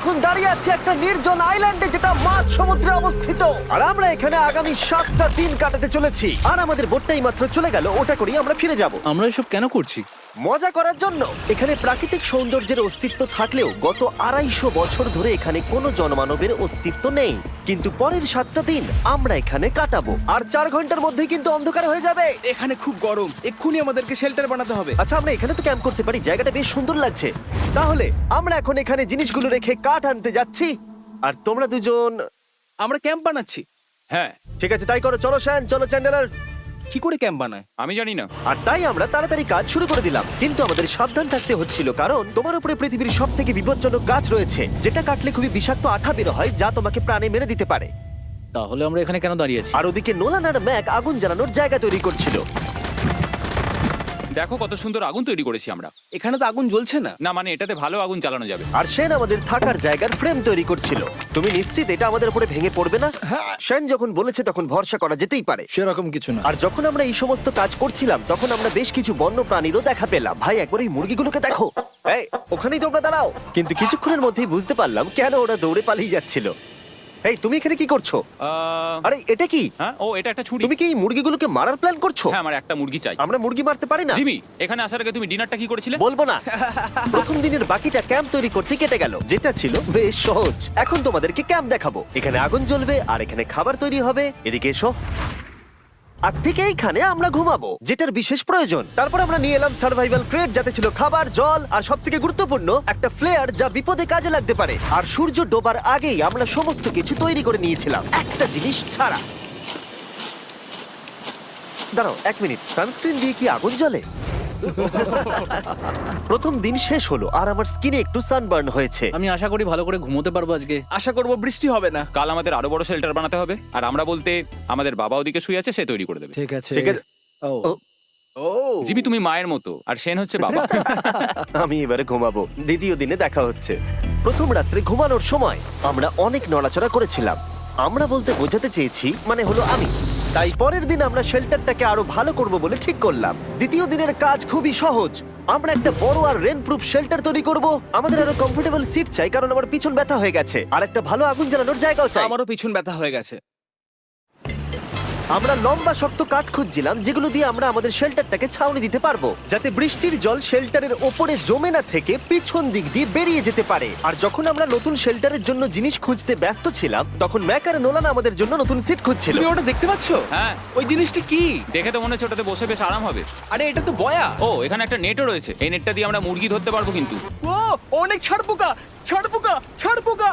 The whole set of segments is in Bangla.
এখন দাঁড়িয়ে আছি একটা নির্জন আইল্যান্ডে যেটা মাঝ সমুদ্রে অবস্থিত, আর আমরা এখানে আগামী 7টা দিন কাটাতে চলেছি। আর আমাদের বোটটাই মাত্র চলে গেল, ওটা করেই আমরা ফিরে যাব আমরা এসব কেন করছি? মজা করার জন্য। এখানে প্রাকৃতিক সৌন্দর্যের অস্তিত্ব থাকলেও গত 250 বছর ধরে এখানে কোনো জনমানবের অস্তিত্ব নেই। কিন্তু পরের 7টা দিন আমরা এখানে কাটাবো, আর 4 ঘন্টার মধ্যেই কিন্তু অন্ধকার হয়ে যাবে। এখানে খুব গরম, এক্ষুনি আমাদেরকে শেল্টার বানাতে হবে। আচ্ছা, আমরা এখানে তো ক্যাম্প করতে পারি, জায়গাটা বেশ সুন্দর লাগছে। তাহলে আমরা এখন এখানে জিনিসগুলো রেখে কাঠ আনতে যাচ্ছি, আর তোমরা দুজন। আমরা ক্যাম্প বানাচ্ছি। হ্যাঁ, ঠিক আছে, তাই করো। চলো শ্যান, চলো চ্যান্ডেলার। কি করে ক্যাম্প বানায়? আমি জানি না। আর তাই আমরা তাড়াতাড়ি কাজ শুরু করে দিলাম, কিন্তু আমাদের সাবধান থাকতে হচ্ছিল, কারণ তোমার উপরে পৃথিবীর সব থেকে বিপজ্জনক গাছ রয়েছে, যেটা কাটলে খুবই বিষাক্ত আঠা বের হয়, যা তোমাকে প্রাণে মেরে দিতে পারে। তাহলে আমরা এখানে কেন দাঁড়িয়ে আছি? আর ওদিকে নোলান আর ম্যাক আগুন জ্বালানোর জায়গা তৈরি করছিল। দেখো কত সুন্দর আগুন তৈরি করেছি আমরা। এখানে তো আগুন জ্বলছে না। না মানে এটাতে ভালো আগুন জ্বালানো যাবে। আর সেন আমাদের থাকার জায়গার ফ্রেম তৈরি করছিল। তুমি নিশ্চিত এটা আমাদের উপরে ভেঙে পড়বে না? সেন যখন বলেছে তখন ভরসা করা যেতেই পারে। সেরকম কিছু না। আর যখন আমরা এই সমস্ত কাজ করছিলাম তখন আমরা বেশ কিছু বন্য প্রাণীরও দেখা পেলাম। ভাই, একবার এই মুরগিগুলোকে দেখো। এই, ওখানেই তোমরা দাঁড়াও। কিন্তু কিছুক্ষণের মধ্যেই বুঝতে পারলাম কেন ওরা দৌড়ে পালিয়ে যাচ্ছিল। এই, তুমি এখানে কি করছো? আরে এটা কি? হ্যাঁ, ও এটা একটা ছুরি। তুমি কি এই মুরগিগুলোকে মারার প্ল্যান করছো? হ্যাঁ, আমার একটা মুরগি চাই। আমরা মুরগি মারতে পারি না। জিমি, এখানে আসার আগে তুমি ডিনারটা কি করেছিলে? বলবো না। প্রথম দিনের বাকিটা ক্যাম্প তৈরি করতে কেটে গেল, যেটা ছিল বেশ সহজ। এখন তোমাদেরকে ক্যাম্প দেখাবো। এখানে আগুন জ্বলবে আর এখানে খাবার তৈরি হবে। এদিকে এসো। আর ঠিক এইখানে আমরা ঘুমাবো, যেটার বিশেষ প্রয়োজন। তারপর আমরা নিয়ে এলাম সার্ভাইভাল ক্রেট, যাতে ছিল খাবার, জল আর সবথেকে গুরুত্বপূর্ণ একটা ফ্লেয়ার, যা বিপদে কাজে লাগতে পারে। আর সূর্য ডোবার আগেই আমরা সমস্ত কিছু তৈরি করে নিয়েছিলাম, একটা জিনিস ছাড়া। দাঁড়াও 1 মিনিট, সানস্ক্রিন দিয়ে কি আগুন জ্বলে? প্রথম দিন শেষ হলো আর আমার স্কিনে একটু সানবার্ন হয়েছে। আমি আশা করি ভালো করে ঘুমোতে পারবো আজকে। আশা করব বৃষ্টি হবে না। কাল আমাদের আরো বড় শেল্টার বানাতে হবে, আর আমরা বলতে আমাদের বাবা ওদিকে শুয়ে আছে, সে তৈরি করে দেবে। ঠিক আছে। ঠিক আছে। ও ও, ও জিমি তুমি মায়ের মতো, আর সেন হচ্ছে বাবা। আমি এবারে ঘুমাবো। দ্বিতীয় দিনে দেখা হচ্ছে। প্রথম রাত্রে ঘুমানোর সময় আমরা অনেক নড়াচড়া করেছিলাম। আমরা বলতে বোঝাতে চেয়েছি, মানে হলো আমি। তাই পরের দিন আমরা শেল্টারটাকে আরো ভালো করব বলে ঠিক করলাম। দ্বিতীয় দিনের কাজ খুবই সহজ। আমরা একটা বড় আর রেন প্রুফ শেল্টার তৈরি করব। আমাদের আরো কমফোর্টেবল সিট চাই, কারণ আমার পিছন ব্যথা হয়ে গেছে, আর একটা ভালো আগুন জ্বালানোর জায়গাও চাই। আমারও পিছন ব্যথা হয়ে গেছে। আমরা লম্বা শক্ত কাঠ খুঁজছিলাম, যেগুলো দিয়ে আমরা আমাদের শেল্টারটাকে ছাউনি দিতে পারবো, যাতে বৃষ্টির জল শেল্টারের ওপরে জমে না থেকে পিছন দিক দিয়ে বেরিয়ে যেতে পারে। আর যখন আমরা নতুন শেল্টারের জন্য জিনিস খুঁজতে ব্যস্ত ছিলাম, তখন ম্যাক আর নোলান আমাদের জন্য নতুন সিট খুঁজছিল। তুমি ওটা দেখতে পাচ্ছ? হ্যাঁ, ওই জিনিসটা কি? দেখে তো মনে হচ্ছে ওটাতে বসে বেশ আরাম হবে। আরে এটা তো বয়া। ও, এখানে একটা নেটও রয়েছে। এই নেটটা দিয়ে আমরা মুরগি ধরতে পারবো। কিন্তু ও অনেক ছাড়পোকা, ছাড়পোকা, ছাড়পোকা।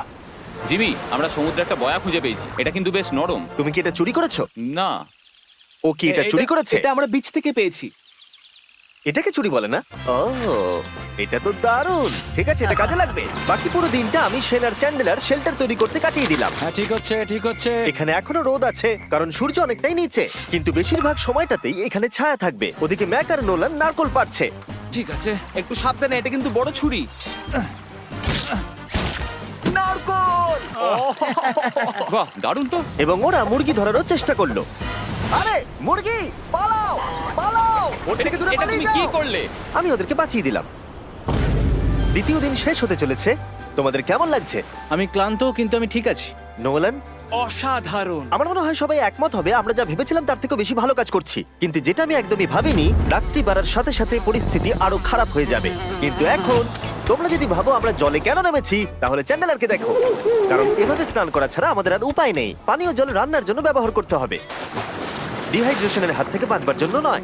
জিমি, আমরা সমুদ্রে একটা বয়া খুঁজে পেয়েছি। এটা কিন্তু বেশ নরম। তুমি কি এটা চুরি করেছো? না, ও কি এটা চুরি করেছে? এটা আমরা বিচ থেকে পেয়েছি। এটাকে চুরি বলে না? ও, এটা তো দারুণ। ঠিক আছে, এটা কাজে লাগবে। বাকি পুরো দিনটা আমি সেন আর চ্যান্ডেলার শেল্টার তৈরি করতে কাটিয়ে দিলাম। হ্যাঁ, ঠিক হচ্ছে, ঠিক হচ্ছে। এখানে এখনো রোদ আছে, কারণ সূর্য অনেকটাই নিচে, কিন্তু বেশিরভাগ সময়টাতেই এখানে ছায়া থাকবে। ওদিকে ম্যাক আর নোলান নারকল পাড়ছে। ঠিক আছে। একটু সাবধানে, এটা কিন্তু বড় ছুরি। নারকল! বাহ, দারুণ তো। এবং ওরা মুরগি ধরারও চেষ্টা করলো। আরে মুরগি, পালাও পালাও, ওর থেকে দূরে এটা পালিয়ে তুমি কি যাও। করলে? আমি ওদেরকে বাঁচিয়ে দিলাম। দ্বিতীয় দিন শেষ হতে চলেছে। তোমাদের কেমন লাগছে? আমি ক্লান্ত, কিন্তু আমি ঠিক আছি। নোলান? অসাধারণ। আমার মনে হয় সবাই একমত হবে, আমরা যা ভেবেছিলাম তার থেকেও বেশি ভালো কাজ করছি। কিন্তু যেটা আমি একদমই ভাবিনি, রাত্রি বাড়ার সাথে সাথে পরিস্থিতি আরো খারাপ হয়ে যাবে। কিন্তু এখন তোমরা যদি ভাবো আমরা জলে কেন নেমেছি, তাহলে চ্যান্ডেলারকে দেখো। কারণ এভাবে স্নান করা ছাড়া আমাদের আর উপায় নেই। পানীয় জল রান্নার জন্য ব্যবহার করতে হবে, ডিহাইড্রেশনের হাত থেকে বাঁচবার জন্য নয়।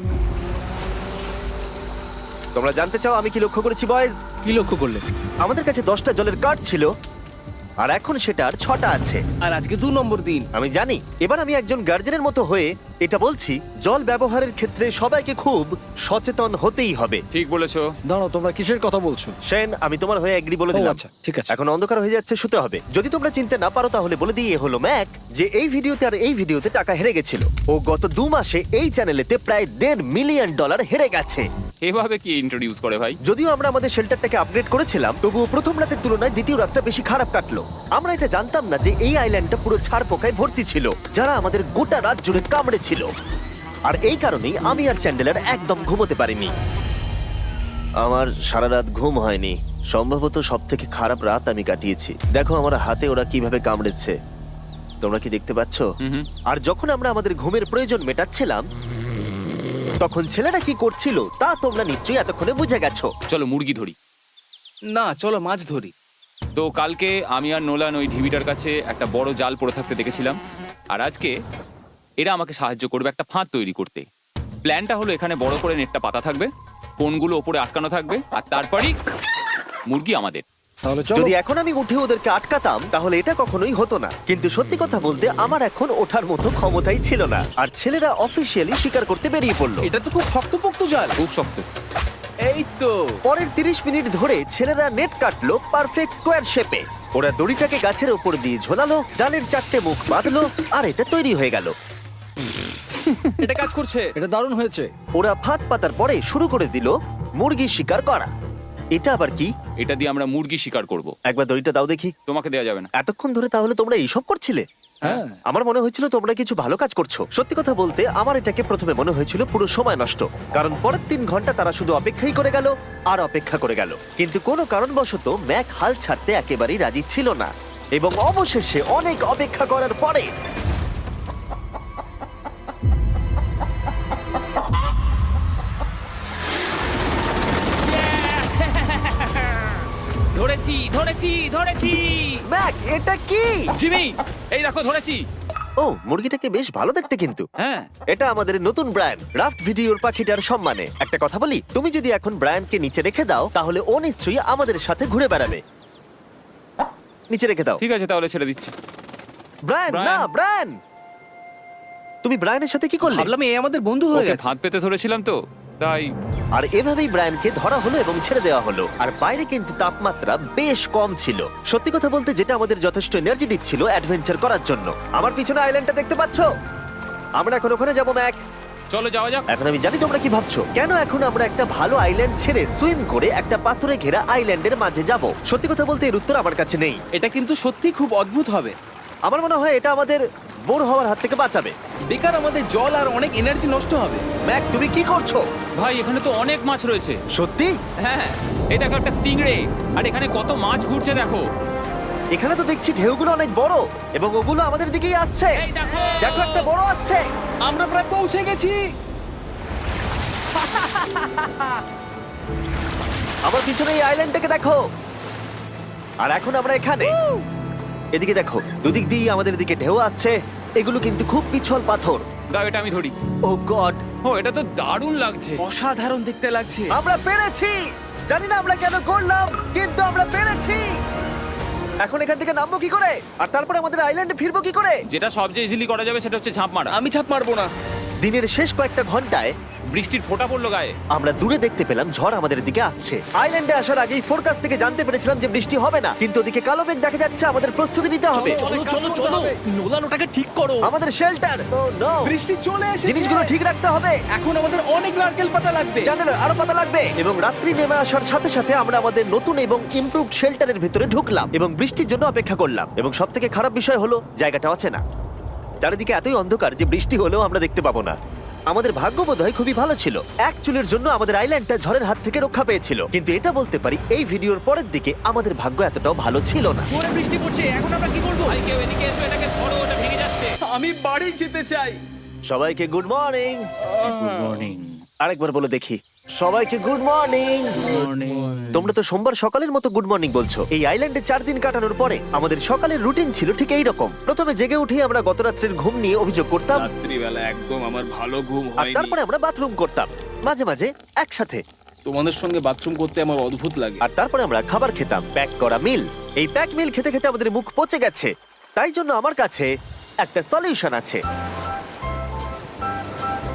তোমরা জানতে চাও আমি কি লক্ষ্য করেছি বয়েজ? কি লক্ষ্য করলে? আমাদের কাছে 10টা জলের কার্ড ছিল, আর এখন সেটা আর 6টা আছে। আর আজকে 2 নম্বর দিন। আমি জানি। এবার আমি একজন গার্জেনের মতো হয়ে এটা বলছি, জল ব্যবহারের ক্ষেত্রে সবাইকে খুব সচেতন হতেই হবে। ঠিক বলেছো। দাঁড়াও, তোমরা কিসের কথা বলছো? সেন, আমি তোমার হয়ে এগ্রি বলে ও, দিলাম। আচ্ছা, ঠিক আছে। এখন অন্ধকার হয়ে যাচ্ছে, শুতে হবে। যদি তোমরা চিনতে না পারো তাহলে বলে দিয়ে হলো ম্যাক, যে এই ভিডিওতে আর এই ভিডিওতে টাকা হেরে গেছিল। ও গত 2 মাসে এই চ্যানেলেতে প্রায় $1.5 মিলিয়ন হেরে গেছে। এভাবে কি ইন্ট্রোডিউস করে ভাই? যদিও আমরা আমাদের শেল্টারটাকে আপগ্রেড করেছিলাম, তবুও প্রথম রাতের তুলনায় দ্বিতীয় রাতটা বেশি খারাপ কাটলো। আমরা এটা জানতাম না যে এই আইল্যান্ডটা পুরো ছাড় পোকায় ভর্তি ছিল, যারা আমাদের গোটা রাত জুড়ে কামড়েছিল। আর এই কারণেই আমি আর চ্যান্ডেলার একদম ঘুমোতে পারিনি। আমার সারা রাত ঘুম হয়নি। সম্ভবত সব থেকে খারাপ রাত আমি কাটিয়েছি। দেখো আমার হাতে ওরা কিভাবে কামড়েছে, তোমরা কি দেখতে পাচ্ছ? হুম। আর যখন আমরা আমাদের ঘুমের প্রয়োজন মেটাচ্ছিলাম, তখন ছেলেরা কি করছিল তা তোমরা নিশ্চয়ই এতক্ষণে বুঝে গেছো। চলো মুরগি ধরি। না, চলো মাছ ধরি। তো কালকে আমি আর নোলান ওই ঢিবিটার কাছে একটা বড় জাল পড়ে থাকতে দেখেছিলাম, আর আজকে এরা আমাকে সাহায্য করবে একটা ফাঁদ তৈরি করতে। প্ল্যানটা হলো এখানে বড় করে নেটটা পাতা থাকবে, কোনগুলো ওপরে আটকানো থাকবে, আর তারপরেই মুরগি আমাদের। তাহলে চলো। যদি এখন আমি উঠে ওদেরকে আটকাতাম তাহলে এটা কখনোই হতো না, কিন্তু সত্যি কথা বলতে আমার এখন ওঠার মতো ক্ষমতাই ছিল না। আর ছেলেরা অফিসিয়ালি স্বীকার করতে বেরিয়ে পড়লো। এটা তো খুব শক্তপোক্ত জাল। খুব শক্ত। এই তো। পরের 30 মিনিট ধরে ছেলেরা নেট কাটলো পারফেক্ট স্কোয়ার শেপে। ওরা দড়িটাকে গাছের উপর দিয়ে ঝোলালো, জালের 4টে মুখ বাঁধলো, আর এটা তৈরি হয়ে গেল। এটা কাজ করছে। এটা দারুণ হয়েছে। ওরা ফাঁদ পাতার পরে শুরু করে দিল মুরগি শিকার করা। এটা আবার কি? এটা দিয়ে আমরা মুরগি শিকার করব। একবার দড়িটা দাও দেখি। তোমাকে দেওয়া যাবে না। এতক্ষণ ধরে তাহলে তোমরা এইসব করছিলে? হ্যাঁ। আমার মনে হয়েছিল তোমরা কিছু ভালো কাজ করছো। সত্যি কথা বলতে আমার এটাকে প্রথমে মনে হয়েছিল পুরো সময় নষ্ট, কারণ পরের 3 ঘন্টা তারা শুধু অপেক্ষাই করে গেল আর অপেক্ষা করে গেল। কিন্তু কোনো কারণবশত ম্যাক হাল ছাড়তে একেবারেই রাজি ছিল না, এবং অবশেষে অনেক অপেক্ষা করার পরে ধরেছি ধরেছি ধরেছি। ম্যাক, এটা কি? জিমি, এই দেখো ধরেছি। ও, মুরগিটাকে বেশ ভালো দেখতে কিন্তু। হ্যাঁ। এটা আমাদের নতুন ব্র্যান্ড রাফট ভিডিওর পাখিটার সম্মানে। একটা কথা বলি, তুমি যদি এখন ব্র্যান্ডকে নিচে রেখে দাও তাহলে ও নিশ্চয়ই আমাদের সাথে ঘুরে বেড়াবে। নিচে রেখে দাও। ঠিক আছে, তাহলে ছেড়ে দিচ্ছি। Brian, Brian. না ব্রায়ান, তুমি ব্রায়ানের সাথে কি করলে? ভাবলাম এই আমাদের বন্ধু হয়ে ওকে গেছে। ফাঁদ পেতে ধরেছিলাম তো, তাই। আর এভাবেই ব্রায়ানকে ধরা হলো এবং ছেড়ে দেওয়া হলো। আর বাইরে কিন্তু তাপমাত্রা বেশ কম ছিল। সত্যি কথা বলতে যেটা আমাদের যথেষ্ট এনার্জি দিচ্ছিল অ্যাডভেঞ্চার করার জন্য। আমার পিছনে আইল্যান্ডটা দেখতে পাচ্ছো? আমরা এখন ওখানে যাবো ম্যাক। চলো যাওয়া যাক। এখন আমি জানি তোমরা কি ভাবছো, কেন এখন আমরা একটা ভালো আইল্যান্ড ছেড়ে সুইম করে একটা পাথরে ঘেরা আইল্যান্ডের মাঝে যাব? সত্যি কথা বলতে এর উত্তর আমার কাছে নেই। এটা কিন্তু সত্যি খুব অদ্ভুত হবে। আমার মনে হয় এটা আমাদের বোর হওয়ার হাত থেকে বাঁচাবে। বেকার আমাদের জল আর অনেক এনার্জি নষ্ট হবে। ম্যাক, তুমি কি করছো? ভাই, এখানে তো অনেক মাছ রয়েছে। সত্যি? হ্যাঁ, এই দেখো একটা স্টিংরে, আর এখানে কত মাছ ঘুরছে দেখো। এখানে তো দেখছি ঢেউগুলো অনেক বড় এবং ওগুলো আমাদের দিকেই আসছে। এই দেখো। দেখো, একটা বড় আসছে। আমরা প্রায় পৌঁছে গেছি। আমার পিছনে এই আইল্যান্ডটাকে দেখো। আর এখন আমরা এখানে। এদিকে দেখো, দুদিক দিয়ে আমাদের দিকে ঢেউ আসছে। এগুলো কিন্তু খুব পিছল পাথর। দাও, এটা আমি ধরি। ও গড, ও, এটা তো দারুণ লাগছে। অসাধারণ দেখতে লাগছে। আমরা পেরেছি। জানি না আমরা কেন করলাম, কিন্তু আমরা পেরেছি। এখন এখান থেকে নামবো কি করে, আর তারপরে আমাদের আইল্যান্ডে ফিরবো কি করে? যেটা সবচেয়ে ইজিলি করা যাবে সেটা হচ্ছে ঝাঁপ মারা। আমি ছাপ মারবো না। দিনের শেষ কয়েকটা ঘন্টায় বৃষ্টির ফোঁটা পড়লো গায়ে। আমরা দূরে দেখতে পেলাম ঝড় আমাদের দিকে আসছে। আইল্যান্ডে আসার আগেই ফোরকাস্ট থেকে জানতে পেরেছিলাম যে বৃষ্টি হবে না, কিন্তু ওদিকে কালো মেঘ দেখা যাচ্ছে। আমাদের প্রস্তুতি নিতে হবে। চলো চলো চলো, নোলান ওটাকে ঠিক করো। আমাদের শেল্টার, ও নো, বৃষ্টি চলে এসেছে। জিনিসগুলো ঠিক রাখতে হবে। এখন আমাদের অনেক নারকেল পাতা লাগবে। জানালার আরো পাতা লাগবে। এবং রাত্রি নেমে আসার সাথে সাথে আমরা আমাদের নতুন এবং ইমপ্রুভড শেল্টারের ভিতরে ঢুকলাম এবং বৃষ্টির জন্য অপেক্ষা করলাম। এবং সব থেকে খারাপ বিষয় হলো জায়গাটা অচেনা। চারিদিকে এতই অন্ধকার যে বৃষ্টি হলেও আমরা দেখতে পাবো না। আমাদের ভাগ্য বোধহয় খুবই ভালো ছিল। এক চুলের জন্য আমাদের আইল্যান্ডটা ঝড়ের হাত থেকে রক্ষা পেয়েছিল, কিন্তু এটা বলতে পারি এই ভিডিওর পরের দিকে আমাদের ভাগ্য এতটাও ভালো ছিল না। জোরে বৃষ্টি পড়ছে, এখন আমরা কি করব? ভাই, কেউ এদিকে এসো, এটাকে ধরো, ওটা ভেঙে যাচ্ছে। আমি বাড়ি যেতে চাই। সবাইকে গুড মর্নিং। Good morning. আরেকবার বলে দেখি, সবাইকে গুড মর্নিং। তোমরা তো সোমবার সকালের মতো গুড মর্নিং বলছো। এই আইল্যান্ডে 4 দিন কাটানোর পরে আমাদের সকালের রুটিন ছিল ঠিক এই রকম। প্রথমে জেগে উঠে আমরা গত রাত্রের ঘুম নিয়ে অভিযোগ করতাম, রাত্রিবেলা একদম আমার ভালো ঘুম আর হয়নি। তারপরে আমরা বাথরুম করতাম, মাঝে মাঝে একসাথে। তোমাদের সঙ্গে বাথরুম করতে আমার অদ্ভুত লাগে। আর তারপরে আমরা খাবার খেতাম, প্যাক করা মিল। এই প্যাক মিল খেতে খেতে আমাদের মুখ পচে গেছে। তাই জন্য আমার কাছে একটা সলিউশন আছে।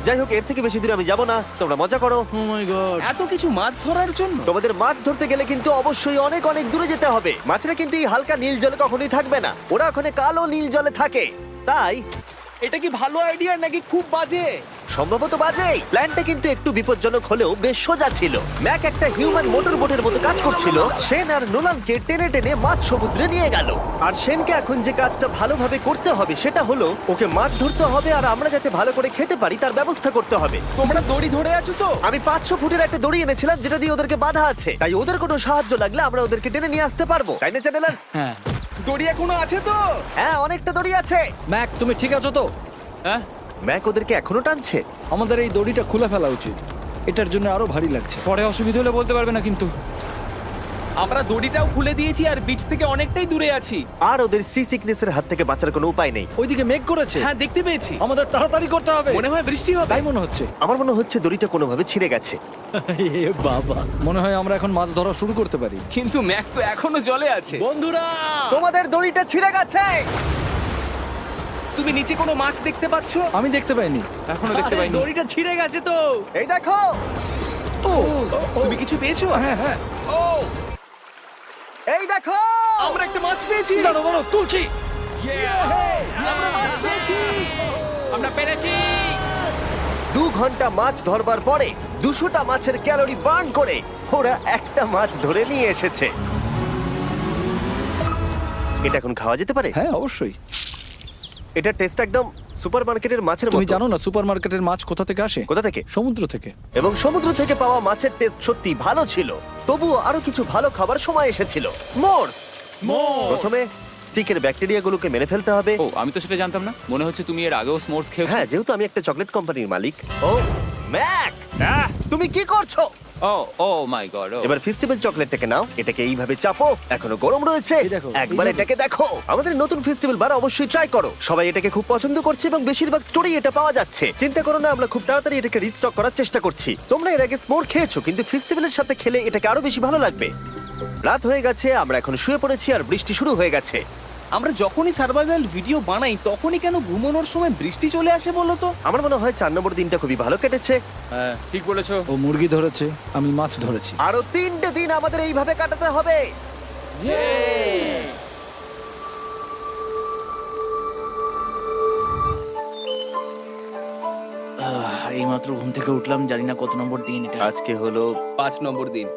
যাই হোক, এর থেকে বেশি দূরে আমি যাব না, তোমরা মজা করো। ও মাই গড। এত কিছু মাছ ধরার জন্য? তোমাদের মাছ ধরতে গেলে কিন্তু অবশ্যই অনেক অনেক দূরে যেতে হবে। মাছেরা কিন্তু এই হালকা নীল জলে কখনোই থাকবে না, ওরা ওখানে কালো নীল জলে থাকে। তাই এটা কি ভালো আইডিয়া নাকি খুব বাজে? সম্ভবত বাজে। প্ল্যানটা কিন্তু একটু বিপজ্জনক হলেও বেশ সোজা ছিল। ম্যাক একটা হিউম্যান মোটর বোটের মতো কাজ করছিল। শেন আর নোলানকে টেনে টেনে মাছ সমুদ্রে নিয়ে গেল। আর শেনকে এখন যে কাজটা ভালোভাবে করতে হবে সেটা হলো ওকে মাছ ধরতে হবে, আর আমরা যাতে ভালো করে খেতে পারি তার ব্যবস্থা করতে হবে। তোমরা দড়ি ধরে আছো তো? আমি 500 ফুটের একটা দড়ি এনেছিলাম যেটা দিয়ে ওদেরকে বাঁধা আছে, তাই ওদের কোনো সাহায্য লাগলে আমরা ওদেরকে টেনে নিয়ে আসতে পারবো, তাই না চ্যানেলার? হ্যাঁ। দড়ি এখনো আছে তো? হ্যাঁ, অনেকটা দড়ি আছে। ম্যাক, তুমি ঠিক আছো তো? হ্যাঁ, ম্যাক ওদেরকে এখনো টানছে। আমাদের এই দড়িটা খুলে ফেলা উচিত, এটার জন্য আরো ভারী লাগছে। পরে অসুবিধা হলে বলতে পারবে না কিন্তু। আমরা দড়িটাও খুলে দিয়েছি আর বিচ থেকে অনেকটাই দূরে আছি। আর ওদের সি সিকনেসের হাত থেকে বাঁচার কোনো উপায় নেই। ওইদিকে মেঘ করেছে। হ্যাঁ, দেখতে পেয়েছি। আমাদের তাড়াতাড়ি করতে হবে। মনে হয় বৃষ্টি হবে। তাই মনে হচ্ছে। আমার মনে হচ্ছে দড়িটা কোনোভাবে ছিঁড়ে গেছে। এ বাবা, মনে হয় আমরা এখন মাছ ধরা শুরু করতে পারি। কিন্তু ম্যাক তো এখনো জলে আছে। বন্ধুরা, তোমাদের দড়িটা ছিঁড়ে গেছে। তুমি নিচে কোনো মাছ দেখতে পাচ্ছো? আমি দেখতে পাইনি। এখনো দেখতে পাইনি। দড়িটা ছিঁড়ে গেছে তো। এই দেখো। ও, তুমি কিছু পেয়েছো? হ্যাঁ হ্যাঁ। ও, এই দেখো। আমরা একটা মাছ পেয়েছি। দাঁড়ো দাঁড়ো, তুলছি। আমরা মাছ পেয়েছি। আমরা পেরেছি। 2 ঘন্টা মাছ ধরবার পরে 200টা মাছের ক্যালোরি বার্ন করে ওরা একটা মাছ ধরে নিয়ে এসেছে। এটা এখন খাওয়া যেতে পারে? হ্যাঁ, অবশ্যই। এটা টেস্ট একদম সুপারমার্কেটের মাছের তুমি মতো। জানো না সুপারমার্কেটের মাছ কোথা থেকে আসে? কোথা থেকে? সমুদ্র থেকে। এবং সমুদ্র থেকে পাওয়া মাছের টেস্ট সত্যি ভালো ছিল। তবুও আরো কিছু ভালো খাবার সময় এসেছিল। স্মোর্স। প্রথমে স্টিকের ব্যাকটেরিয়াগুলোকে মেরে ফেলতে হবে। ও, আমি তো সেটা জানতাম না। মনে হচ্ছে তুমি এর আগেও স্মোর্স খেয়েছো। হ্যাঁ, যেহেতু আমি একটা চকলেট কোম্পানির মালিক। ও ম্যাক, আহ! তুমি কি করছো? ও ও মাই গড। এবার ফেস্টিভ্যাল চকলেটটাকে নাও, এটাকে এইভাবে চাপো, এখনো গরম রয়েছে। এই দেখো, একবার এইভাবে। এটাকে দেখো। আমাদের নতুন ফেস্টিভ্যাল বার অবশ্যই ট্রাই করো। সবাই এটাকে খুব পছন্দ করছে এবং বেশিরভাগ স্টোরি এটা পাওয়া যাচ্ছে। চিন্তা করো না, আমরা খুব তাড়াতাড়ি এটাকে রিস্টক করার চেষ্টা করছি। তোমরা এর আগে স্মোর খেয়েছো, কিন্তু ফেস্টিভ্যালের সাথে খেলে এটাকে আরো বেশি ভালো লাগবে। রাত হয়ে গেছে, আমরা এখন শুয়ে পড়েছি আর বৃষ্টি শুরু হয়ে গেছে। আমরা যখনই সার্ভাইভাল ভিডিও বানাই তখনই কেন ঘুমানোর সময় বৃষ্টি চলে আসে বলো তো? আমার মনে হয় 4 নম্বর দিনটা খুবই ভালো কেটেছে। হ্যাঁ, ঠিক বলেছো। ও মুরগি ধরেছে, আমি মাছ ধরেছি। আরো 3টে দিন আমাদের এইভাবে কাটাতে হবে। এইমাত্র ঘুম থেকে উঠলাম, জানি না কত নম্বর দিন এটা। আজকে হলো 5 নম্বর দিন।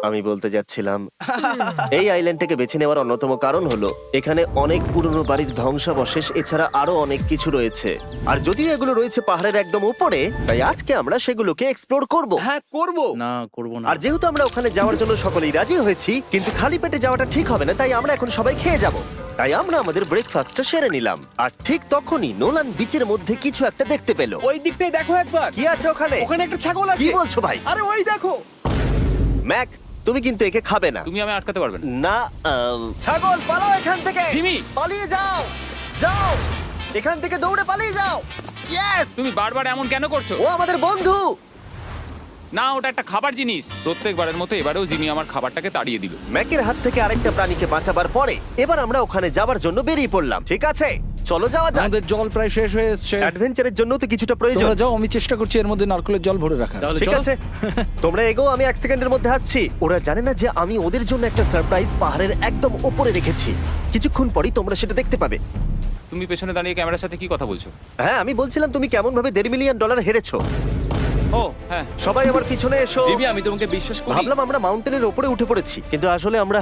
আমি বলতে যাচ্ছিলাম এই আইল্যান্ডটাকে বেছে নেওয়ার অন্যতম কারণ হলো এখানে অনেক পুরনো বাড়ির ধ্বংসাবশেষ, এছাড়া আরো অনেক কিছু রয়েছে। আর যদিও এগুলো রয়েছে পাহাড়ের একদম উপরে, তাই আজকে আমরা সেগুলোকে এক্সপ্লোর করব। হ্যাঁ, করব। না, করব না। আর যেহেতু আমরা ওখানে যাওয়ার জন্য সকলেই রাজি হয়েছি, কিন্তু খালি পেটে যাওয়াটা ঠিক হবে না, তাই আমরা এখন সবাই খেয়ে যাব। তাই আমরা আমাদের ব্রেকফাস্টটা সেরে নিলাম। আর ঠিক তখনই নোলান বিচের মধ্যে কিছু একটা দেখতে পেল। ওই দিকটাই দেখো একবার। কি আছে ওখানে? ওখানে একটা ছাগল আছে। কি বলছো ভাই? আরে ওই দেখো। ম্যাক, তুমি কিন্তু একে খাবে না। তুমি আমি আটকাতে পারবে না। না, ছাগল পালাও এখান থেকে। জিমি! পালিয়ে যাও, যাও এখান থেকে, দৌড়ে পালিয়ে যাও। ইয়েস! তুমি বারবার এমন কেন করছো? ও আমাদের বন্ধু। না, ওটা একটা খাবার জিনিস। প্রত্যেকবারের মতো এবারেও জিমি আমার খাবারটাকে তাড়িয়ে দিল। ম্যাকের হাত থেকে আরেকটা প্রাণীকে বাঁচাবার পরে এবার আমরা ওখানে যাবার জন্য বেরিয়ে পড়লাম। ঠিক আছে, চলো যাওয়া যাক। আমাদের জল প্রায় শেষ হয়ে এসেছে। অ্যাডভেঞ্চারের জন্য তো কিছুটা প্রয়োজন। তোমরা যাও, আমি চেষ্টা করছি এর মধ্যে নারকেলের জল ভরে রাখা। তাহলে ঠিক চলো। আছে, তোমরা এগো, আমি 1 সেকেন্ডের মধ্যে আসছি। ওরা জানে না যে আমি ওদের জন্য একটা সারপ্রাইজ পাহাড়ের একদম উপরে রেখেছি। কিছুক্ষণ পরেই তোমরা সেটা দেখতে পাবে। তুমি পেছনে দাঁড়িয়ে ক্যামেরার সাথে কি কথা বলছো? হ্যাঁ, আমি বলছিলাম তুমি কেমন ভাবে $1.5 মিলিয়ন হেরেছো। ও হ্যাঁ, সবাই আমার পিছনে এসো। জিমি, আমি তোমাকে বিশ্বাস করি। ভাবলাম আমরা মাউন্টেনের উপরে উঠে পড়েছি, কিন্তু আসলে আমরা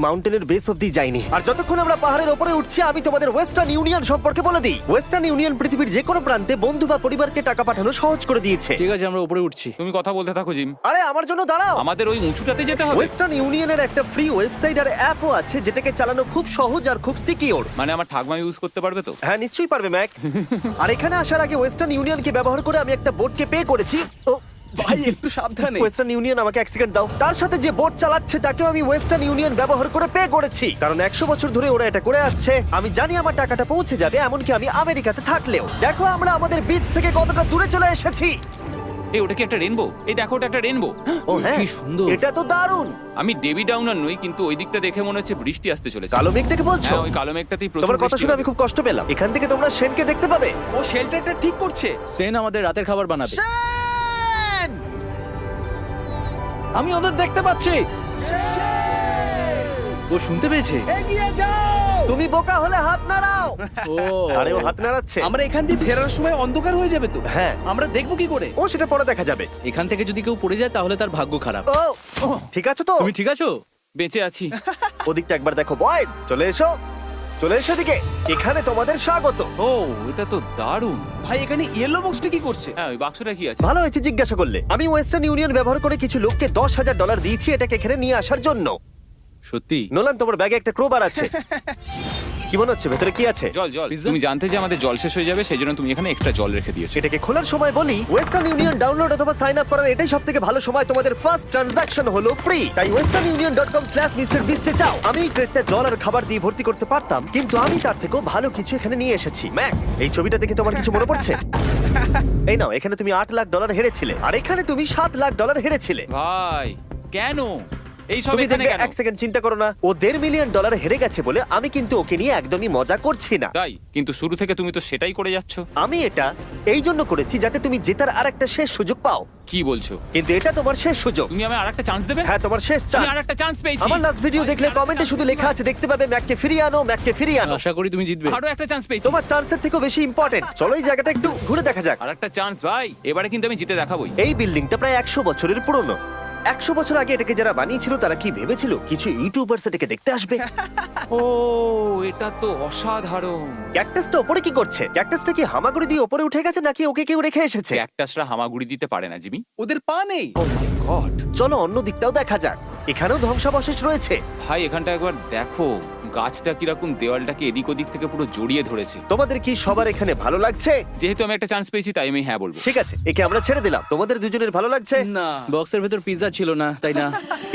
মাউন্টেনের বেস অব্দি যাইনি। আর যতক্ষণ আমরা পাহাড়ের উপরে উঠছি, আমি তোমাদের ওয়েস্টার্ন ইউনিয়ন সম্পর্কে বলে দিই। ওয়েস্টার্ন ইউনিয়ন পৃথিবীর যে কোনো প্রান্তে বন্ধু বা পরিবারকে টাকা পাঠানো সহজ করে দিয়েছে। ঠিক আছে, আমরা উপরে উঠছি। তুমি কথা বলতে থাকো জিম। আরে আমার জন্য দাঁড়াও। আমাদের ওই উঁচুটাতে যেতে হবে। ওয়েস্টার্ন ইউনিয়নের একটা ফ্রি ওয়েবসাইট আর অ্যাপও আছে, যেটাকে চালানো খুব সহজ আর খুব সিকিউর। মানে আমার ঠাকমা ইউজ করতে পারবে তো? হ্যাঁ, নিশ্চয়ই পারবে ম্যাক। আর এখানে আসার আগে ওয়েস্টার্ন ইউনিয়নকে ব্যবহার করে আমি একটা বোটকে পে করেছি। ও ভাই, একটু সাবধানে। ওয়েস্টার্ন ইউনিয়ন আমাকে 1 সেকেন্ড দাও। তার সাথে যে বোট চালাচ্ছে তাকেও আমি ওয়েস্টার্ন ইউনিয়ন ব্যবহার করে পে করেছি, কারণ 100 বছর ধরে ওরা এটা করে আসছে। আমি জানি আমার টাকাটা পৌঁছে যাবে, এমনকি আমি আমেরিকাতে থাকলেও। দেখো আমরা আমাদের বিচ থেকে কতটা দূরে চলে এসেছি। এই, ওটা কি একটা রেনবো? এই দেখো, ওটা একটা রেনবো। ও হ্যাঁ, কি সুন্দর। এটা তো দারুণ। আমি ডেভি ডাউনার নই, কিন্তু ওই দিকটা দেখে মনে হচ্ছে বৃষ্টি আসতে চলেছে। কালো মেঘ থেকে বলছো? হ্যাঁ, ওই কালো মেঘটাতেই প্রচুর তোমার কথা বৃষ্টি শুনে হবে। আমি খুব কষ্ট পেলাম। এখান থেকে তোমরা শেনকে দেখতে পাবে। ও শেল্টারটা ঠিক করছে। সেন আমাদের রাতের খাবার বানাবে। শেন! আমি ওদের দেখতে পাচ্ছি। ও শুনতে পেয়েছে। এগিয়ে যাও! তুমি বোকা হলে হাত নাড়াও। ও আরে ও হাত নাড়াচ্ছে। আমরা এখান দিয়ে ফেরার সময় অন্ধকার হয়ে যাবে তো। হ্যাঁ। আমরা দেখবো কি করে? ও সেটা পরে দেখা যাবে। এখান থেকে যদি কেউ পড়ে যায় তাহলে তার ভাগ্য খারাপ। ও ঠিক আছে তো? তুমি ঠিক আছো? বেঁচে আছি। ওদিকটা একবার দেখো বয়েজ, চলে এসো, চলে এসো দিকে। এখানে তোমাদের স্বাগত। ও এটা তো দারুণ। ভাই এখানে ইয়েলো বক্সটা কি করছে? হ্যাঁ ওই বাক্সটা কি আছে? ভালো হয়েছে জিজ্ঞাসা করলে। আমি ওয়েস্টার্ন ইউনিয়ন ব্যবহার করে কিছু লোককে $10,000 দিয়েছি এটাকে এখানে নিয়ে আসার জন্য। সত্যি? নোলান, তোমার ব্যাগে একটা ক্রোবার আছে। কি মনে হচ্ছে ভেতরে কি আছে? জল জল। Pizza? তুমি জানতে যে আমাদের জল শেষ হয়ে যাবে সেই জন্য তুমি এখানে এক্সট্রা জল রেখে দিয়েছো। সেটাকে খোলার সময় বলি, ওয়েস্টার্ন ইউনিয়ন ডাউনলোড অথবা সাইন আপ করার এটাই সবথেকে ভালো সময়। তোমাদের ফার্স্ট ট্রানজাকশন হলো ফ্রি। তাই westernunion.com/MrBeast এ যাও। আমি এই ক্রেটটা জল আর খাবার দিয়ে ভর্তি করতে পারতাম, কিন্তু আমি তার থেকেও ভালো কিছু এখানে নিয়ে এসেছি। ম্যাক, এই ছবিটা দেখে তোমার কিছু মনে পড়ছে? এই নাও, এখানে তুমি $8 লাখ হেরেছিলে, আর এখানে তুমি $7 লাখ হেরেছিলে। ভাই কেন এই সব তুমি এখানে দেখবে, কেন? এক সেকেন্ড চিন্তা করো না। ও $1.5 মিলিয়ন হেরে গেছে বলে আমি কিন্তু ওকে নিয়ে একদমই মজা করছি না। তাই কিন্তু শুরু থেকে তুমি তো সেটাই করে যাচ্ছ। আমি এটা এই জন্য করেছি যাতে তুমি জেতার আরেকটা শেষ সুযোগ পাও, কি বলছো? কিন্তু এটা তোমার শেষ সুযোগ। তুমি আমায় আরেকটা চান্স দেবে? হ্যাঁ, তোমার শেষ আমি চান্স। আরেকটা চান্স পেয়েছি। আমার লাস্ট ভিডিও দেখলে কমেন্টে শুধু লেখা আছে, দেখতে পাবে ম্যাককে ফিরিয়ে আনো, ম্যাককে ফিরিয়ে আনো। আশা করি তুমি জিতবে। আরো একটা চান্স পেয়েছি। তোমার চান্সের থেকেও বেশি ইম্পর্টেন্ট। চলো এই জায়গাটা একটু ঘুরে দেখা যাক। আরেকটা চান্স ভাই, এবারে কিন্তু আমি জিতে দেখাবোই। এই বিল্ডিংটা প্রায় 100 বছরের পুরনো। 100 বছর আগে এটাকে যারা বানিয়েছিল তারা কি ভেবেছিল কিছু ইউটিউবার্স এটাকে দেখতে আসবে? ও এটা তো অসাধারণ। ক্যাকটাসটা ওপরে কি করছে? ক্যাকটাসটা কি হামাগুড়ি দিয়ে ওপরে উঠে গেছে নাকি ওকে কেউ রেখে এসেছে? ক্যাকটাসরা হামাগুড়ি দিতে পারে না জিমি। ওদের পা নেই। ও মাই গড। চলো অন্য দিকটাও দেখা যাক। এখানেও ধ্বংসাবশেষ রয়েছে। ভাই এখানটা একবার দেখো, গাছটা কিরকম দেওয়ালটাকে এদিক ওদিক থেকে পুরো জড়িয়ে ধরেছে। তোমাদের কি সবার এখানে ভালো লাগছে? যেহেতু আমি একটা চান্স পেয়েছি তাই আমি হ্যাঁ বলবো। ঠিক আছে, একে আমরা ছেড়ে দিলাম। তোমাদের দুজনের ভালো লাগছে? না, বক্সের ভেতর পিৎজা ছিল না, তাই না?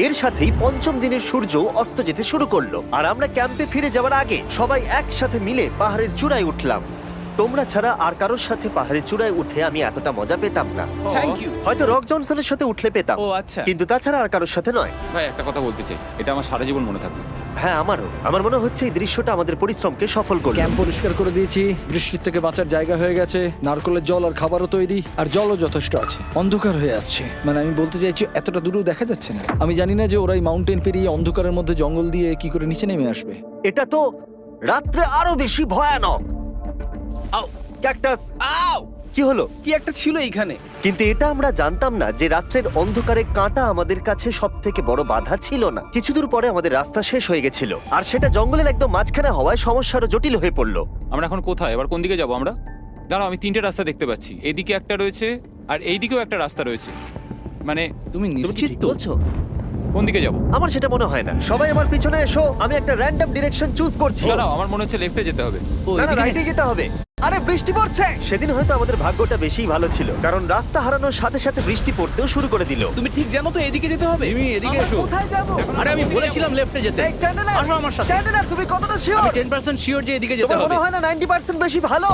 এর সাথেই পঞ্চম দিনের সূর্য অস্ত যেতে শুরু করলো, আর আমরা ক্যাম্পে ফিরে যাওয়ার আগে সবাই একসাথে মিলে পাহাড়ের চূড়ায় উঠলাম। তোমরা ছাড়া আর কারোর সাথে পাহাড়ের চূড়ায় উঠে আমি এতটা মজা পেতাম না। Thank you. হয়তো রক জনসনের সাথে উঠলে পেতাম, ও আচ্ছা। কিন্তু তাছাড়া আর কারোর সাথে নয়। ভাই একটা কথা বলতে চাই, এটা আমার সারা জীবন মনে থাকবে। হ্যাঁ, আমারও। আমার মনে হচ্ছে এই দৃশ্যটা আমাদের পরিশ্রমকে সফল করলো। ক্যাম্প পরিষ্কার করে দিয়েছি, বৃষ্টির থেকে বাঁচার জায়গা হয়ে গেছে, নারকেলের জল আর খাবারও তৈরি, আর জলও যথেষ্ট আছে। অন্ধকার হয়ে আসছে, মানে আমি বলতে চাইছি এতটা দূরেও দেখা যাচ্ছে না। আমি জানি না যে ওরা এই মাউন্টেন পেরিয়ে অন্ধকারের মধ্যে জঙ্গল দিয়ে কি করে নিচে নেমে আসবে। এটা তো রাত্রে আরো বেশি ভয়ানক। আউ, ক্যাকটাস, আউ! কি হলো? কি একটা ছিল এইখানে। কিন্তু এটা আমরা জানতাম না যে রাত্রের অন্ধকারে কাঁটা আমাদের কাছে সব থেকে বড় বাধা ছিল না। কিছু দূর পরে আমাদের রাস্তা শেষ হয়ে গেছিল, আর সেটা জঙ্গলের একদম মাঝখানে হওয়ায় সমস্যা আরো জটিল হয়ে পড়লো। আমরা এখন কোথায়, এবার কোন দিকে যাবো আমরা? দাঁড়াও, আমি তিনটে রাস্তা দেখতে পাচ্ছি। এদিকে একটা রয়েছে আর এইদিকেও একটা রাস্তা রয়েছে। মানে তুমি তুমি কি নিশ্চিত ঠিক তো? বলছো? কোন দিকে যাবো? আমার সেটা মনে হয় না। সবাই আমার পিছনে এসো, আমি একটা র্যান্ডম ডিরেকশন চুজ করছি। দাঁড়াও, আমার মনে হচ্ছে লেফটে যেতে হবে। ও, না না, এদিকে রাইটে যেতে হবে। আরে বৃষ্টি পড়ছে। সেদিন হয়তো আমাদের ভাগ্যটা বেশিই ভালো ছিল, কারণ রাস্তা হারানোর সাথে সাথে বৃষ্টি পড়তেও শুরু করে দিল। তুমি ঠিক জানো তো এদিকে যেতে হবে? জিমি, এদিকে আমরা এসো। কোথায় যাব? আরে আমি বলেছিলাম লেফটে যেতে। এই চ্যান্ডেলার, আসো আমার সাথে। চ্যান্ডেলার, তুমি কতটা শিওর? আমি 10% শিওর যে এদিকে যেতে তোমার হবে। মনে হয় না 90% বেশি ভালো?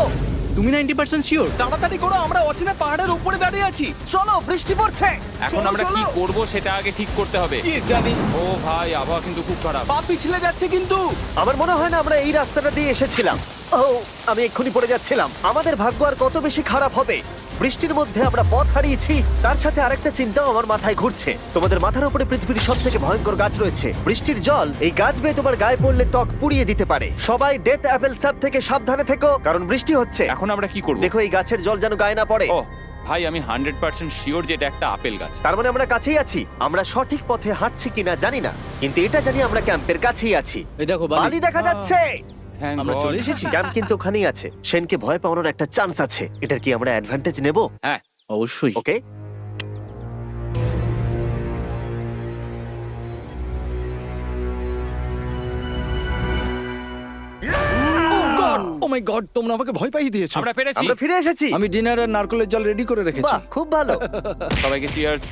তুমি 90% শিওর? তাড়াতাড়ি করো, আমরা অচেনা পাহাড়ের উপরে দাঁড়িয়ে আছি। চলো, বৃষ্টি পড়ছে। এখন চলো, আমরা কি চলো। করব সেটা আগে ঠিক করতে হবে। কি জানি, ও ভাই, আবহাওয়া কিন্তু খুব খারাপ। পা পিছলে যাচ্ছে কিন্তু। আমার মনে হয় না আমরা এই রাস্তাটা দিয়ে এসেছিলাম। ও, আমি এক্ষুনি পড়ে যাচ্ছিলাম। আমাদের ভাগ্য আর কত বেশি খারাপ হবে। বৃষ্টির মধ্যে আমরা পথ হারিয়েছি, তার সাথে আরেকটা চিন্তাও আমার মাথায় ঘুরছে। তোমাদের মাথার উপরে পৃথিবীর সব থেকে ভয়ঙ্কর গাছ রয়েছে। বৃষ্টির জল এই গাছ বেয়ে তোমার গায়ে পড়লে ত্বক পুড়িয়ে দিতে পারে। সবাই ডেথ অ্যাপেল স্যাপ থেকে সাবধানে থেকো, কারণ বৃষ্টি হচ্ছে। এখন আমরা কি করব? দেখো এই গাছের জল যেন গায়ে না পড়ে। ও ভাই, আমি 100% শিওর যে এটা একটা আপেল গাছ। তার মানে আমরা কাছেই আছি। আমরা সঠিক পথে হাঁটছি কিনা জানি না, কিন্তু এটা জানি আমরা ক্যাম্পের কাছেই আছি। এই দেখো বালি বালি। দেখা যাচ্ছে। Thank আমরা God. চলে এসেছি। ক্যাম্প কিন্তু ওখানেই আছে। সেনকে ভয় পাওয়ানোর একটা চান্স আছে। এটার কি আমরা অ্যাডভান্টেজ নেব? হ্যাঁ, অবশ্যই। ওকে, ও মাই গড, তোমরা আমাকে ভয় পাইয়ে দিয়েছো। আমরা পেরেছি। আমরা ফিরে এসেছি। আমি ডিনার আর নারকেলের জল রেডি করে রেখেছি। বাহ, খুব ভালো। সবাইকে চিয়ার্স।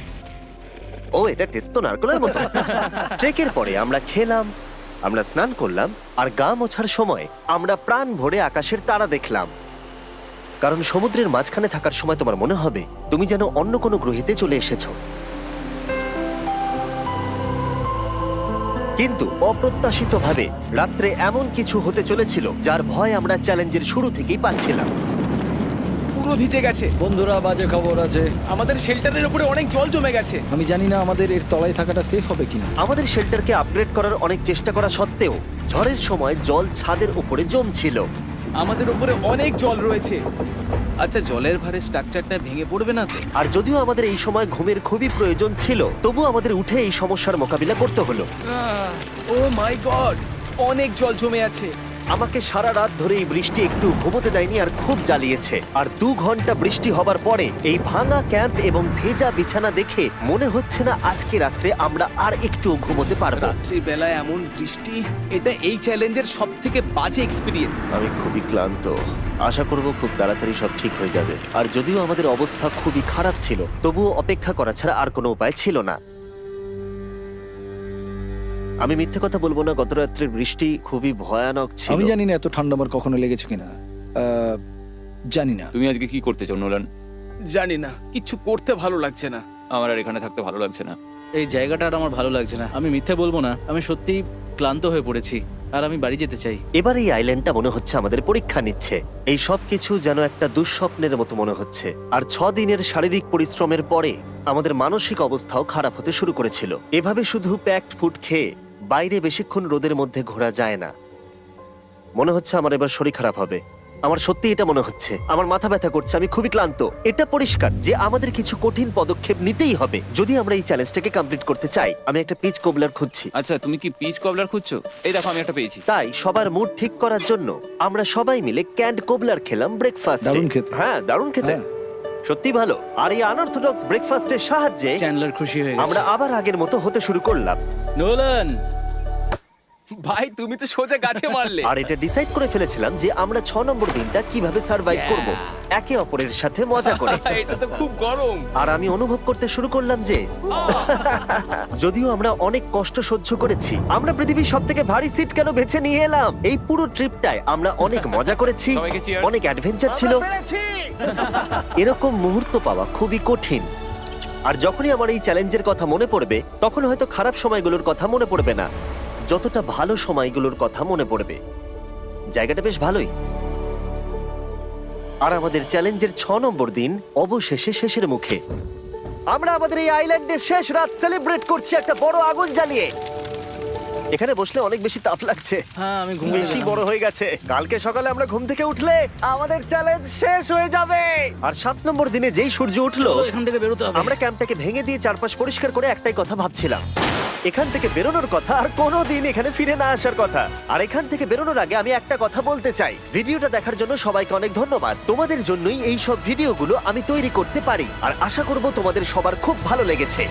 ও, এটা টেস্ট তো নারকেলের মতো। ট্রেকের পরে আমরা খেলাম, আমরা স্নান করলাম, আর গা মোছার সময় আমরা প্রাণ ভরে আকাশের তারা দেখলাম। কারণ সমুদ্রের মাঝখানে থাকার সময় তোমার মনে হবে তুমি যেন অন্য কোনো গ্রহেতে চলে এসেছো। কিন্তু অপ্রত্যাশিতভাবে রাত্রে এমন কিছু হতে চলেছিল যার ভয় আমরা চ্যালেঞ্জের শুরু থেকেই পাচ্ছিলাম। ও পুরো ভিজে গেছে। বন্ধুরা, বাজে খবর আছে। আমাদের শেল্টারের উপরে অনেক জল জমে গেছে। আমি জানি না আমাদের এর তলায় থাকাটা সেফ হবে কিনা। আমাদের শেল্টারকে আপগ্রেড করার অনেক চেষ্টা করা সত্ত্বেও ঝড়ের সময় জল ছাদের উপরে জমছিল। আমাদের উপরে অনেক জল রয়েছে। আচ্ছা, জলের ভারে স্ট্রাকচারটা ভেঙে পড়বে না তো? আর যদিও আমাদের এই সময় ঘুমের খুবই প্রয়োজন ছিল, তবু আমাদের উঠে এই সমস্যার মোকাবিলা করতে হলো। ও মাই গড, অনেক জল জমে আছে। আমাকে সারা রাত ধরে এই বৃষ্টি একটু ঘুমোতে দেয়নি আর খুব জ্বালিয়েছে। আর 2 ঘন্টা বৃষ্টি হবার পরে এই ভাঙা ক্যাম্প এবং ভেজা বিছানা দেখে মনে হচ্ছে না আজকে রাত্রে আমরা আর একটু ঘুমোতে পারবো। রাত্রির বেলায় এমন বৃষ্টি, এটা এই চ্যালেঞ্জের সব থেকে বাজে এক্সপিরিয়েন্স। আমি খুবই ক্লান্ত। আশা করব খুব তাড়াতাড়ি সব ঠিক হয়ে যাবে। আর যদিও আমাদের অবস্থা খুবই খারাপ ছিল, তবুও অপেক্ষা করা ছাড়া আর কোনো উপায় ছিল না। আমি মিথ্যে কথা বলবো না, গত রাত্রের বৃষ্টি খুবই ভয়ানক ছিল। আমি জানি না এত ঠান্ডা আমার কখনো লেগেছে কিনা। জানি না। তুমি আজকে কি করতে চাও নোলান? জানি না, কিছু করতে ভালো লাগছে না। আমার আর এখানে থাকতে ভালো লাগছে না। এই জায়গাটা আর আমার ভালো লাগছে না। আমি মিথ্যে বলবো না, আমি সত্যিই ক্লান্ত হয়ে পড়েছি আর আমি বাড়ি যেতে চাই। এবার এই আইল্যান্ডটা মনে হচ্ছে আমাদের পরীক্ষা নিচ্ছে। এই সব কিছু যেন একটা দুঃস্বপ্নের মতো মনে হচ্ছে। আর 6 দিনের শারীরিক পরিশ্রমের পরে আমাদের মানসিক অবস্থাও খারাপ হতে শুরু করেছিল। এভাবে শুধু প্যাকড ফুড খেয়ে বাইরে বেশিক্ষণ রোদের মধ্যে ঘোরা যায় না। মনে হচ্ছে আমার এবার শরীর খারাপ হবে। আমার সত্যি এটা মনে হচ্ছে। আমার মাথা ব্যথা করছে, আমি খুবই ক্লান্ত। এটা পরিষ্কার যে আমাদের কিছু কঠিন পদক্ষেপ নিতেই হবে যদি আমরা এই চ্যালেঞ্জটাকে কমপ্লিট করতে চাই। আমি একটা পিচ কোবলার খুঁজছি। আচ্ছা, তুমি কি পিচ কবলার খুঁজছো? এই দেখো, আমি একটা পেয়েছি। তাই সবার মুড ঠিক করার জন্য আমরা সবাই মিলে ক্যান্ড কোবলার খেলাম ব্রেকফাস্টে। দারুণ খেতে। হ্যাঁ, দারুণ খেতে। হ্যাঁ। সত্যি ভালো। আর এই আনঅর্থোডক্স ব্রেকফাস্টের সাহায্যে চ্যান্ডলার খুশি হয়ে গেছে। আমরা আবার আগের মতো হতে শুরু করলাম। নোলান, ভাই, তুমি তো সোজা গাছে মারলে। আর এটা ডিসাইড করে ফেলেছিলাম যে আমরা 6 নম্বর দিনটা কিভাবে সার্ভাইভ করব, একে অপরের সাথে মজা করে। এটা তো খুব গরম। আর আমি অনুভব করতে শুরু করলাম যে যদিও আমরা অনেক কষ্ট সহ্য করেছি, আমরা পৃথিবীর সব থেকে ভারী সিট কেন বেছে নিয়ে এলাম। এই পুরো ট্রিপটায় আমরা অনেক মজা করেছি, সবাইকে cheers। অনেক অ্যাডভেঞ্চার ছিল। এরকম মুহূর্ত পাওয়া খুবই কঠিন। আর যখনই আমার এই চ্যালেঞ্জের কথা মনে পড়বে, তখন হয়তো খারাপ সময়গুলোর কথা মনে পড়বে না, যতটা ভালো সময়গুলোর কথা মনে পড়বে। জায়গাটা বেশ ভালোই। আর আমাদের চ্যালেঞ্জের 6 নম্বর দিন অবশেষে শেষের মুখে। আমরা আমাদের এই আইল্যান্ডের শেষ রাত সেলিব্রেট করছি একটা বড় আগুন জ্বালিয়ে। এখানে বসলে অনেক বেশি তাপ লাগছে। হ্যাঁ, আমি ঘুমিয়ে বেশি গেলাম। বড় হয়ে গেছে। কালকে সকালে আমরা ঘুম থেকে উঠলে আমাদের চ্যালেঞ্জ শেষ হয়ে যাবে। আর 7 নম্বর দিনে যেই সূর্য উঠলো, চলো, এখান থেকে বেরোতে হবে। আমরা ক্যাম্পটাকে ভেঙে দিয়ে চারপাশ পরিষ্কার করে একটাই কথা ভাবছিলাম, এখান থেকে বেরোনোর কথা আর কোনোদিন এখানে ফিরে না আসার কথা। আর এখান থেকে বেরোনোর আগে আমি একটা কথা বলতে চাই, ভিডিওটা দেখার জন্য সবাইকে অনেক ধন্যবাদ। তোমাদের জন্যই এই সব ভিডিওগুলো আমি তৈরি করতে পারি। আর আশা করব তোমাদের সবার খুব ভালো লেগেছে।